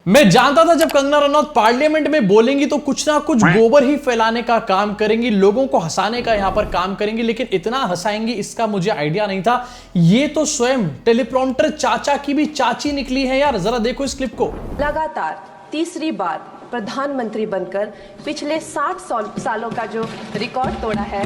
मैं जानता था जब कंगना रनौत पार्लियामेंट में बोलेंगी तो कुछ ना कुछ गोबर ही फैलाने का काम करेंगी, लोगों को हंसाने का यहां पर काम करेंगी, लेकिन इतना हंसाएंगी इसका मुझे आइडिया नहीं था। ये तो स्वयं टेलीप्रॉम्प्टर चाचा की भी चाची निकली है यार, जरा देखो इस क्लिप को। लगातार तीसरी बार प्रधानमंत्री बनकर पिछले 60 सालों का जो रिकॉर्ड तोड़ा है,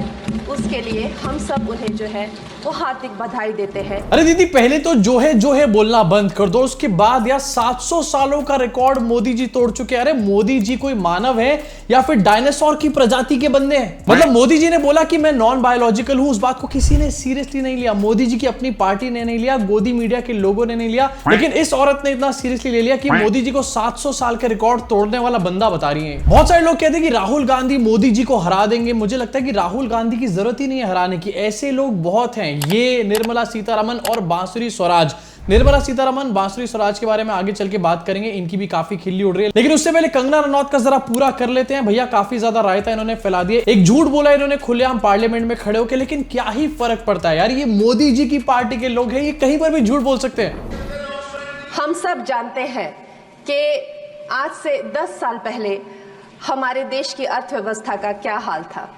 उसके लिए हम सब उन्हें जो है वो हार्दिक बधाई देते हैं। अरे दीदी, पहले तो जो है बोलना बंद कर दो, उसके बाद यार 700 सालों का रिकॉर्ड मोदी जी तोड़ चुके हैं। अरे मोदी जी कोई मानव है या फिर डायनासोर की प्रजाति के बंदे हैं? मतलब मोदी जी ने बोला कि मैं नॉन बायोलॉजिकल हूं, उस बात को किसी ने सीरियसली नहीं लिया। मोदी जी की अपनी पार्टी ने नहीं लिया, गोदी मीडिया के लोगों ने नहीं लिया, लेकिन इस औरत ने इतना सीरियसली ले लिया कि मोदी जी को 700 साल के रिकॉर्ड तोड़ने वाला बंदा बता रही है। बहुत सारे लोग कहते हैं कि राहुल गांधी मोदी जी को हरा देंगे। मुझे लगता है कि राहुल गांधी की जरूरत ही नहीं है हराने की, ऐसे लोग बहुत हैं। ये निर्मला सीतारमण और बांसुरी स्वराज, निर्मला सीतारमण बांसुरी स्वराज के बारे में आगे चल के बात करेंगे, इनकी भी काफी खिल्ली उड़ रही है। लेकिन उससे पहले कंगना रनौत का जरा पूरा कर लेते हैं। भैया काफी ज्यादा रायता इन्होंने फैला दिए, एक झूठ बोला इन्होंने खुलेआम पार्लियामेंट में खड़े होकर, लेकिन क्या ही फर्क पड़ता है यार, ये मोदी जी की पार्टी के लोग हैं, ये कहीं पर भी झूठ बोल सकते हैं। हम सब जानते हैं कि आज से 10 साल पहले हमारे देश की अर्थव्यवस्था का क्या हाल था।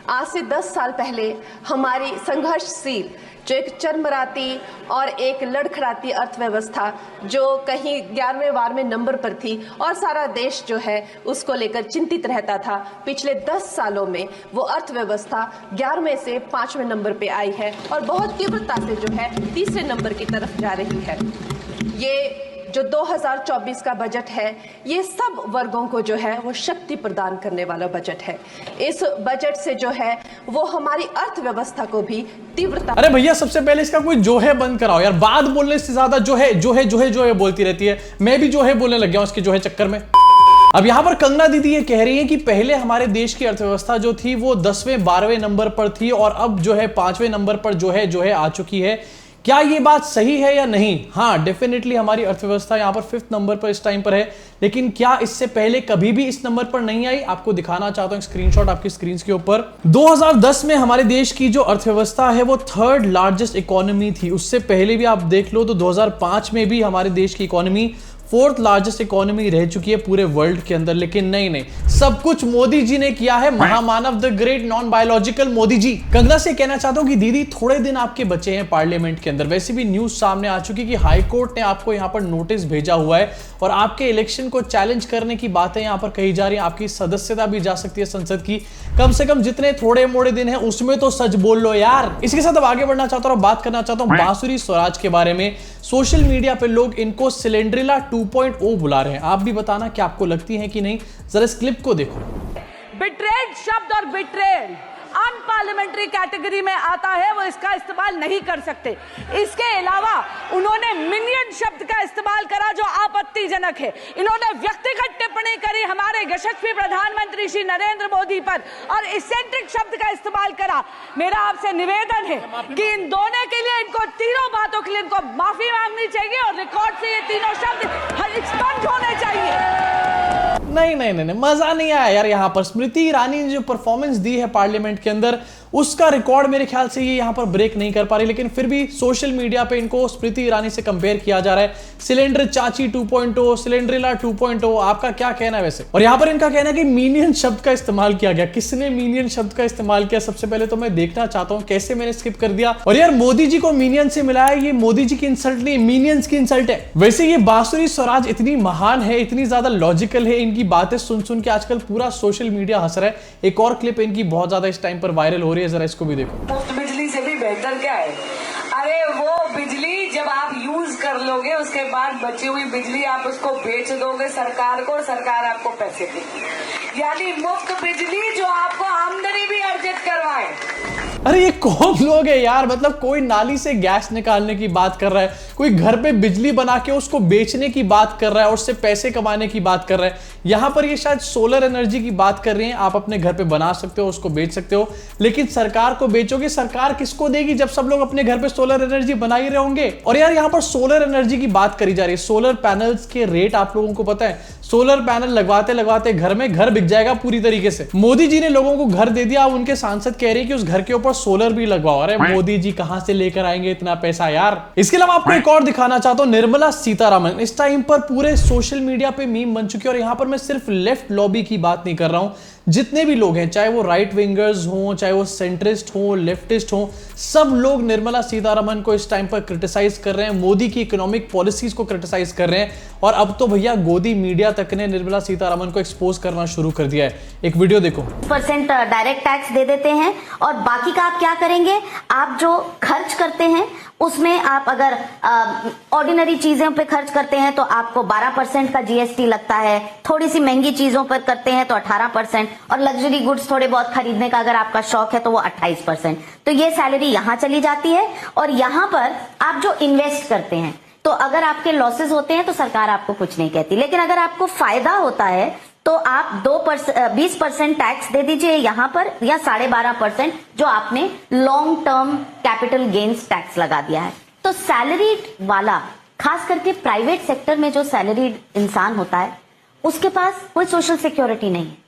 आज से 10 साल पहले हमारी संघर्षशील, जो एक चरमराती और एक लड़खड़ाती अर्थव्यवस्था, जो कहीं 11वें-12वें नंबर पर थी और सारा देश जो है उसको लेकर चिंतित रहता था, पिछले 10 सालों में वो अर्थव्यवस्था 11वें से 5वें नंबर पे आई है और बहुत तीव्रता से जो है तीसरे नंबर की तरफ जा रही है। ये जो 2024 का बजट है, ये सब वर्गों को जो है वो शक्ति प्रदान करने वाला बजट है। इस बजट से जो है वो हमारी अर्थव्यवस्था को भी तीव्रता। अरे भैया, सबसे पहले इसका कोई जो है बंद कराओ यार, बात बोलने से ज्यादा जो है बोलती रहती है। मैं भी जो है बोलने लग गया हूं इसके जो है चक्कर में। अब यहां पर कंगना दीदी ये कह रही है कि पहले हमारे देश की अर्थव्यवस्था जो थी वो 10वें-12वें नंबर पर थी और अब जो है 5वें नंबर पर जो है आ चुकी है। क्या ये बात सही है या नहीं? हाँ, डेफिनेटली हमारी अर्थव्यवस्था यहाँ पर 5th नंबर पर इस टाइम पर है, लेकिन क्या इससे पहले कभी भी इस नंबर पर नहीं आई? आपको दिखाना चाहता हूं स्क्रीनशॉट आपकी स्क्रीन के ऊपर। 2010 में हमारे देश की जो अर्थव्यवस्था है वो 3rd लार्जेस्ट इकोनॉमी थी। उससे पहले भी आप देख लो तो 2005 में भी हमारे देश की इकोनॉमी 4th लार्जेस्ट इकोनॉमी रह चुकी है पूरे वर्ल्ड के अंदर। लेकिन नहीं, सब कुछ मोदी जी ने किया है, महामानव the great non biological Modi ji. Kangana से कहना चाहता हूं कि दीदी थोड़े दिन आपके बचे हैं पार्लियामेंट के अंदर। वैसे भी न्यूज सामने आ चुकी कि हाई कोर्ट ने आपको यहां पर नोटिस भेजा हुआ है और आपके इलेक्शन को चैलेंज करने की बातें यहां पर कही जा रही है। आपकी सदस्यता भी जा सकती है संसद की। कम से कम जितने थोड़े मोड़े दिन है उसमें तो सच बोल लो यार। इसके साथ अब आगे बढ़ना चाहता हूं, बात करना चाहता हूं बांसुरी स्वराज के बारे में। सोशल मीडिया पे लोग इनको सिलेंड्रिला 2.0 बुला रहे हैं। आप भी बताना कि आपको लगती है कि नहीं, जरा इस क्लिप को देखो। बिट्रेड शब्द और बिट्रेल अनपार्लियामेंट्री कैटेगरी में आता है, वो इसका इस्तेमाल नहीं कर सकते। इसके अलावा उन्होंने मिनियन शब्द का इस्तेमाल करा जो आपत्तिजनक है। इन्होंने व्यक्तिगत टिप्पणी करी हमारे यशस्वी प्रधानमंत्री श्री नरेंद्र मोदी पर और इसेंट्रिक शब्द का इस्तेमाल करा। मेरा आपसे निवेदन है कि इन दोनों के लिए, इनको तीनों बातों के लिए इनको माफी मांगनी चाहिए और रिकॉर्ड से ये तीनों शब्द एक्सपंज होने चाहिए। नहीं, मजा नहीं आया यार। यहां पर स्मृति ईरानी ने जो परफॉर्मेंस दी है पार्लियामेंट के अंदर, उसका रिकॉर्ड मेरे ख्याल से ये यहां पर ब्रेक नहीं कर पा रही, लेकिन फिर भी सोशल मीडिया पे इनको स्मृति ईरानी से कंपेयर किया जा रहा है। सिलेंडर चाची 2.0, सिलेंड्रिला 2.0, आपका क्या कहना है वैसे? और यहां पर इनका कहना है कि मीनियन शब्द का इस्तेमाल किया गया। किसने मीनियन शब्द का इस्तेमाल किया? सबसे पहले तो मैं देखना चाहता हूं कैसे मैंने स्किप कर दिया। और यार मोदी जी को मीनियन से मिलाया, ये मोदी जी की इंसल्ट नहीं, मीनियंस की इंसल्ट है। वैसे ये बांसुरी स्वराज इतनी महान है, इतनी ज्यादा लॉजिकल है, इनकी बातें सुन के आजकल पूरा सोशल मीडिया हंस रहा है। एक और क्लिप इनकी बहुत ज्यादा इस टाइम पर वायरल हो रही है, जरा इसको भी देखो। मुफ्त बिजली से भी बेहतर क्या है? अरे वो बिजली जब आप यूज कर लोगे, उसके बाद बची हुई बिजली आप उसको बेच दोगे सरकार को, सरकार आपको पैसे देगी। यानी मुफ्त बिजली जो आपको आमदनी भी अर्जित करवाए। अरे ये कौन लोग है यार? मतलब कोई नाली से गैस निकालने की बात कर रहा है, कोई घर पे बिजली बना के उसको बेचने की बात कर रहा है और उससे पैसे कमाने की बात कर रहा है। यहां पर ये शायद सोलर एनर्जी की बात कर रही हैं। आप अपने घर पे बना सकते हो, उसको बेच सकते हो, लेकिन सरकार को बेचोगे। सरकार किसको देगी जब सब लोग अपने घर पे सोलर एनर्जी बना ही रहे होंगे? और यार यहां पर सोलर एनर्जी की बात करी जा रही है। सोलर पैनल्स के रेट आप लोगों को पता है, सोलर पैनल लगवाते लगवाते घर में घर बिक जाएगा पूरी तरीके से। मोदी जी ने लोगों को घर दे दिया, उनके सांसद कह रही है कि उस घर के ऊपर सोलर भी लगवाओ। अरे मोदी जी कहां से लेकर आएंगे इतना पैसा यार। इसके अलावा आपको एक और दिखाना चाहता हूं, निर्मला सीतारमण इस टाइम पर पूरे सोशल मीडिया पे मीम बन चुकी है। और यहां पर मैं सिर्फ लेफ्ट लॉबी की बात नहीं कर रहा हूं, जितने भी लोग हैं, चाहे वो राइट विंगर्स हों, चाहे वो सेंट्रिस्ट हों, लेफ्टिस्ट हों, सब लोग निर्मला सीतारमण को इस टाइम पर क्रिटिसाइज कर रहे हैं, मोदी की इकोनॉमिक पॉलिसीज को क्रिटिसाइज कर रहे हैं। और अब तो भैया गोदी मीडिया तक ने निर्मला सीतारमण को एक्सपोज करना शुरू कर दिया है। एक वीडियो देखो। % डायरेक्ट टैक्स दे देते हैं और बाकी का आप क्या करेंगे, आप जो खर्च करते हैं उसमें आप अगर ऑर्डिनरी चीजों पे खर्च करते हैं तो आपको 12% का जीएसटी लगता है, थोड़ी सी महंगी चीजों पर करते हैं तो 18%, और लग्जरी गुड्स थोड़े बहुत खरीदने का अगर आपका शौक है तो वो 28%। तो ये सैलरी यहां चली जाती है। और यहां पर आप जो इन्वेस्ट करते हैं तो अगर आपके लॉसेस होते हैं तो सरकार आपको कुछ नहीं कहती, लेकिन अगर आपको फायदा होता है तो आप 20% टैक्स दे दीजिए यहां पर, या 12.5% जो आपने long term capital gains tax लगा दिया है। तो सैलरीड वाला, खास करके प्राइवेट सेक्टर में जो सैलरीड इंसान होता है उसके पास कोई सोशल सिक्योरिटी नहीं है।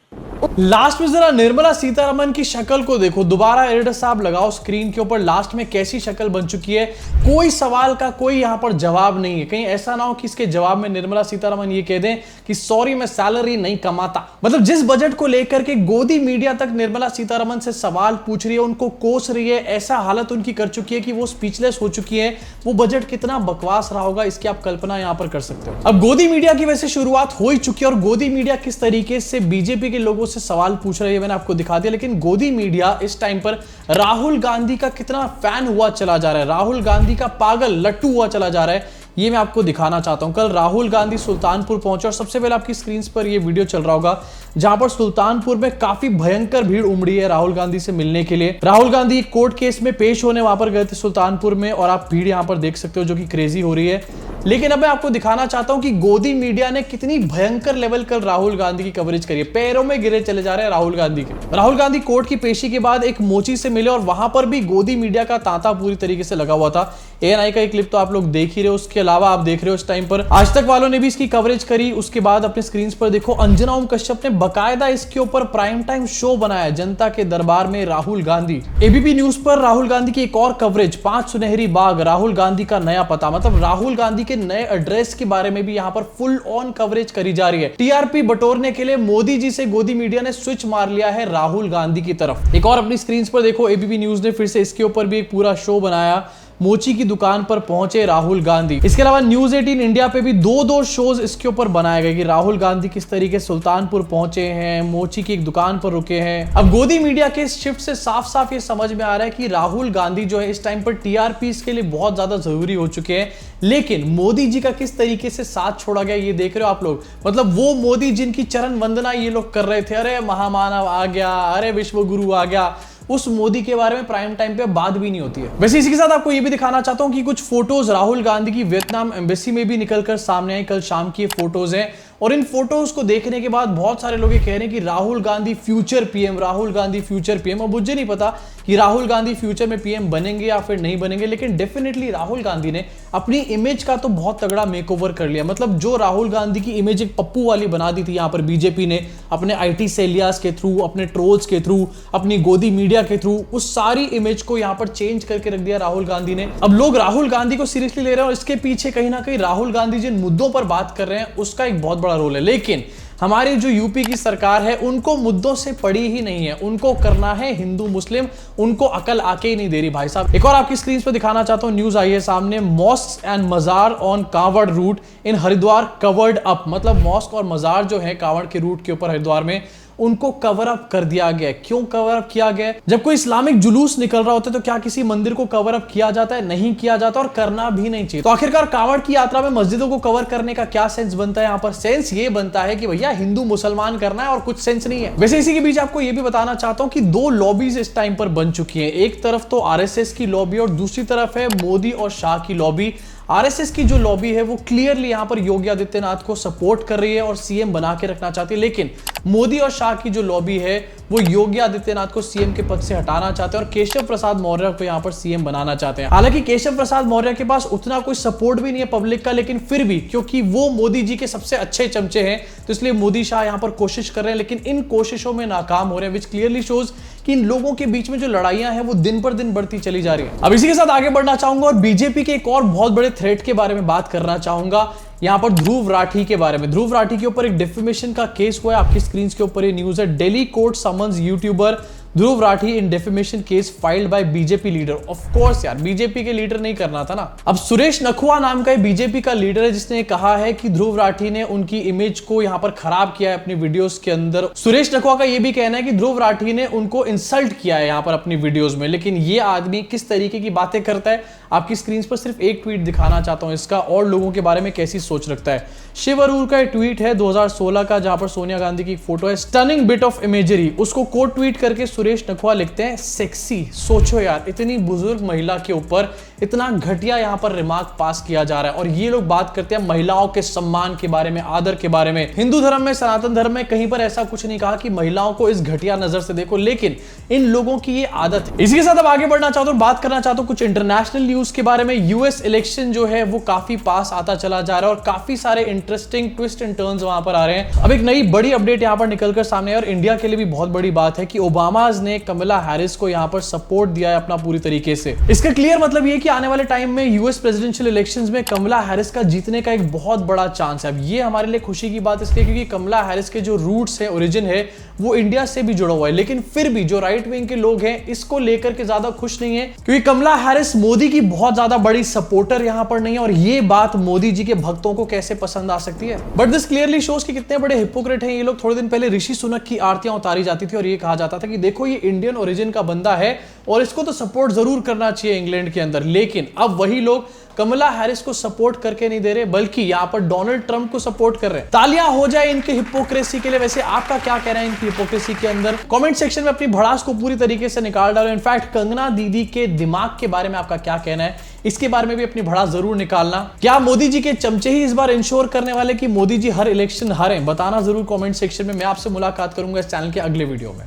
लास्ट में जरा निर्मला सीतारमण की शक्ल को देखो, दोबारा एडिटर साहब लगाओ स्क्रीन के ऊपर, लास्ट में कैसी शक्ल बन चुकी है। कोई सवाल का कोई यहां पर जवाब नहीं है। कहीं ऐसा ना हो कि इसके जवाब में निर्मला सीतारमण ये कह दें कि सॉरी मैं सैलरी नहीं कमाता। मतलब जिस बजट को लेकर के गोदी मीडिया तक निर्मला सीतारमण से सवाल पूछ रही है, उनको कोस रही है, ऐसा हालत उनकी कर चुकी है कि वो स्पीचलेस हो चुकी है। वो बजट कितना बकवास रहा होगा इसकी आप कल्पना यहां पर कर सकते हो। अब गोदी मीडिया की वैसे शुरुआत हो ही चुकी है और गोदी मीडिया किस तरीके से बीजेपी के लोगों से सवाल पूछ रही है मैंने आपको दिखा दिया। लेकिन गोदी मीडिया इस टाइम पर राहुल गांधी का कितना फैन हुआ चला जा रहा है, राहुल गांधी का पागल लट्टू हुआ चला जा रहा है, ये मैं आपको दिखाना चाहता हूं। कल राहुल गांधी सुल्तानपुर पहुंचे और सबसे पहले आपकी स्क्रीन पर ये वीडियो चल रहा होगा जहां पर सुल्तानपुर में काफी भयंकर भीड़ उमड़ी है राहुल गांधी से मिलने के लिए। राहुल गांधी कोर्ट केस में पेश होने वहां पर गए थे सुल्तानपुर में और आप भीड़ यहां पर देख सकते हो जो कि क्रेजी हो रही है। लेकिन अब मैं आपको दिखाना चाहता हूं कि गोदी मीडिया ने कितनी भयंकर लेवल कल राहुल गांधी की कवरेज करी है। पैरों में गिरे चले जा रहे हैं राहुल गांधी के। राहुल गांधी कोर्ट की पेशी के बाद एक मोची से मिले और वहां पर भी गोदी मीडिया का तांता पूरी तरीके से लगा हुआ था। एएनआई का एक क्लिप तो आप लोग देख ही रहे हो, उसके अलावा आप देख रहे हो इस टाइम पर आज तक वालों ने भी इसकी कवरेज करी। उसके बाद अपने स्क्रीन पर देखो अंजना ओम कश्यप ने बकायदा इसके ऊपर प्राइम टाइम शो बनाया, जनता के दरबार में राहुल गांधी। एबीपी न्यूज पर राहुल गांधी की एक और कवरेज, 5 सुनहरी बाग, राहुल गांधी का नया पता, मतलब राहुल गांधी के नए एड्रेस के बारे में भी यहां पर फुल ऑन कवरेज करी जा रही है। टीआरपी बटोरने के लिए मोदी जी से गोदी मीडिया ने स्विच मार लिया है राहुल गांधी की तरफ। एक और अपनी स्क्रीन पर देखो एबीपी न्यूज ने फिर से इसके ऊपर भी एक पूरा शो बनाया, मोची की दुकान पर पहुंचे राहुल गांधी। इसके अलावा न्यूज 18 इंडिया पे भी दो शोज इसके ऊपर बनाए गए कि राहुल गांधी किस तरीके सुल्तानपुर पहुंचे हैं, मोची की एक दुकान पर रुके हैं। अब गोदी मीडिया के इस शिफ्ट से साफ साफ ये समझ में आ रहा है कि राहुल गांधी जो है इस टाइम पर टीआरपी के लिए बहुत ज्यादा जरूरी हो चुके हैं। लेकिन मोदी जी का किस तरीके से साथ छोड़ा गया ये देख रहे हो आप लोग। मतलब वो मोदी जिनकी चरण वंदना ये लोग कर रहे थे, अरे महामानव आ गया, अरे विश्व गुरु आ गया, उस मोदी के बारे में प्राइम टाइम पे बात भी नहीं होती है। वैसे इसी के साथ आपको ये भी दिखाना चाहता हूं कि कुछ फोटोज राहुल गांधी की वियतनाम एम्बेसी में भी निकलकर सामने आई। कल शाम की ये फोटोज हैं और इन फोटोज को देखने के बाद बहुत सारे लोग ये कह रहे हैं कि Rahul Gandhi future PM, Rahul Gandhi future PM. अब मुझे नहीं पता कि राहुल गांधी फ्यूचर में पीएम बनेंगे या फिर नहीं बनेंगे, लेकिन डेफिनेटली राहुल गांधी ने अपनी इमेज का तो बहुत तगड़ा मेकओवर कर लिया। मतलब जो राहुल गांधी की इमेज एक पप्पू वाली बना दी थी यहाँ पर बीजेपी ने अपने आईटी सेलियास के थ्रू, अपने ट्रोल्स के थ्रू, अपनी गोदी मीडिया के थ्रू, उस सारी इमेज को यहाँ पर चेंज करके रख दिया राहुल गांधी ने। अब लोग राहुल गांधी को सीरियसली ले रहे हैं और इसके पीछे कहीं ना कहीं राहुल गांधी जिन मुद्दों पर बात कर रहे हैं उसका एक बहुत बड़ा रोल है। लेकिन हमारी जो यूपी की सरकार है उनको मुद्दों से पड़ी ही नहीं है, उनको करना है हिंदू मुस्लिम, उनको अकल आके ही नहीं दे रही भाई साहब। एक और आपकी स्क्रीन पर दिखाना चाहता हूं, न्यूज आई है सामने, mosque and mazar on Kanwar route in Haridwar covered up. मतलब मॉस्क और मजार जो है कांवड़ के रूट के ऊपर हरिद्वार में, उनको कवर अप कर दिया गया। क्यों कवर अप किया गया? जब कोई इस्लामिक जुलूस निकल रहा होता है तो क्या किसी मंदिर को कवर अप किया जाता है? नहीं किया जाता और करना भी नहीं चाहिए। तो आखिरकार कांवड़ की यात्रा में मस्जिदों को कवर करने का क्या सेंस बनता है? यहाँ पर सेंस ये बनता है कि भैया हिंदू मुसलमान करना है और कुछ सेंस नहीं है। वैसे इसी के बीच आपको ये भी बताना चाहता हूं कि 2 लॉबीज इस टाइम पर बन चुकी हैं। एक तरफ तो आरएसएस की लॉबी और दूसरी तरफ है मोदी और शाह की लॉबी। आरएसएस की जो लॉबी है वो क्लियरली यहां पर योगी आदित्यनाथ को सपोर्ट कर रही है और सीएम बना के रखना चाहती है, लेकिन मोदी और शाह की जो लॉबी है वो योगी आदित्यनाथ को सीएम के पद से हटाना चाहते हैं और केशव प्रसाद मौर्य को यहाँ पर सीएम बनाना चाहते हैं। हालांकि केशव प्रसाद मौर्य के पास उतना कोई सपोर्ट भी नहीं है पब्लिक का, लेकिन फिर भी क्योंकि वो मोदी जी के सबसे अच्छे चमचे हैं तो इसलिए मोदी शाह यहाँ पर कोशिश कर रहे हैं, लेकिन इन कोशिशों में नाकाम हो रहे हैं, विच क्लियरली शोज कि इन लोगों के बीच में जो लड़ाइयां हैं वो दिन पर दिन बढ़ती चली जा रही है। अब इसी के साथ आगे बढ़ना चाहूंगा और बीजेपी के एक और बहुत बड़े थ्रेट के बारे में बात करना चाहूंगा, यहां पर ध्रुव राठी के बारे में। ध्रुव राठी के ऊपर एक डिफेमेशन का केस हुआ है, आपकी स्क्रीन के ऊपर ये न्यूज है। Delhi court summons YouTuber Dhruv Rathee in defamation case filed by BJP leader. Of course यार, बीजेपी के लीडर नहीं करना था ना। अब सुरेश नखुआ नाम का बीजेपी का लीडर है जिसने कहा है कि ध्रुव राठी ने उनकी इमेज को यहां पर खराब किया है अपनी वीडियोस के अंदर। सुरेश नखुआ का यह भी कहना है कि ध्रुव राठी ने उनको इंसल्ट किया है यहां पर अपनी वीडियोस में। लेकिन ये आदमी किस तरीके की बातें करता है, आपकी स्क्रीन पर सिर्फ एक ट्वीट दिखाना चाहता हूं इसका, और लोगों के बारे में कैसी सोच रखता है। शिव अरूर का एक ट्वीट है 2016 का, जहां पर सोनिया गांधी की फोटो है, स्टनिंग बिट ऑफ इमेजरी। उसको कोट ट्वीट करके सुरेश नखुआ लिखते हैं सेक्सी। सोचो यार, इतनी बुजुर्ग महिला के ऊपर इतना घटिया यहां पर रिमार्क पास किया जा रहा है, और ये लोग बात करते हैं महिलाओं के सम्मान के बारे में, आदर के बारे में। हिंदू धर्म में, सनातन धर्म में कहीं पर ऐसा कुछ नहीं कहा कि महिलाओं को इस घटिया नजर से देखो, लेकिन इन लोगों की ये आदत है। इसी के साथ अब आगे बढ़ना चाहता हूं, बात करना चाहता हूं कुछ इंटरनेशनल न्यूज के बारे में। यूएस इलेक्शन जो है वो काफी पास आता चला जा रहा है और काफी सारे इंटरेस्टिंग ट्विस्ट एंड टर्न्स वहां पर आ रहे हैं। अब एक नई बड़ी अपडेट यहां पर निकलकर सामने है और इंडिया के लिए भी बहुत बड़ी बात है कि ओबामाज ने कमला हैरिस को यहां पर सपोर्ट दिया है अपना पूरी तरीके से। इसका क्लियर मतलब ये कि आने वाले टाइम में यूएस प्रेसिडेंशियल इलेक्शंस में कमला हैरिस का जीतने का एक बहुत बड़ा चांस है। अब ये हमारे लिए खुशी की बात इसलिए क्योंकि कमला हैरिस के जो रूट्स है, ओरिजिन है, वो इंडिया से भी जुड़ा हुआ है। लेकिन फिर भी जो राइट विंग के लोग हैं इसको लेकर के ज्यादा खुश नहीं है क्योंकि कमला हैरिस मोदी की बहुत ज्यादा बड़ी सपोर्टर यहां पर नहीं है, और ये बात मोदी जी के भक्तों को कैसे पसंद आ सकती है। बट दिस क्लियरली शोज कि कितने बड़े हिपोक्रेट हैं ये लोग। थोड़े दिन पहले ऋषि सुनक की आरतियां उतारी जाती थी और ये कहा जाता था कि देखो ये इंडियन ओरिजिन का बंदा है और इसको तो सपोर्ट जरूर करना चाहिए इंग्लैंड के अंदर। लेकिन अब वही लोग कमला हैरिस को सपोर्ट करके नहीं दे रहे, बल्कि यहां पर डोनाल्ड ट्रंप को सपोर्ट कर रहे हैं। तालियां हो जाए इनके हिपोक्रेसी के लिए। वैसे आपका क्या कहना है इनकी हिपोक्रेसी के अंदर? कमेंट सेक्शन में अपनी भड़ास को पूरी तरीके से निकाल डालो। इनफैक्ट कंगना दीदी के दिमाग के बारे में आपका क्या कहना है, इसके बारे में भी अपनी भड़ास जरूर निकालना। क्या मोदी जी के चमचे ही इस बार इंश्योर करने वाले कि मोदी जी हर इलेक्शन हारें? बताना जरूर कमेंट सेक्शन में। मैं आपसे मुलाकात करूंगा इस चैनल के अगले वीडियो में।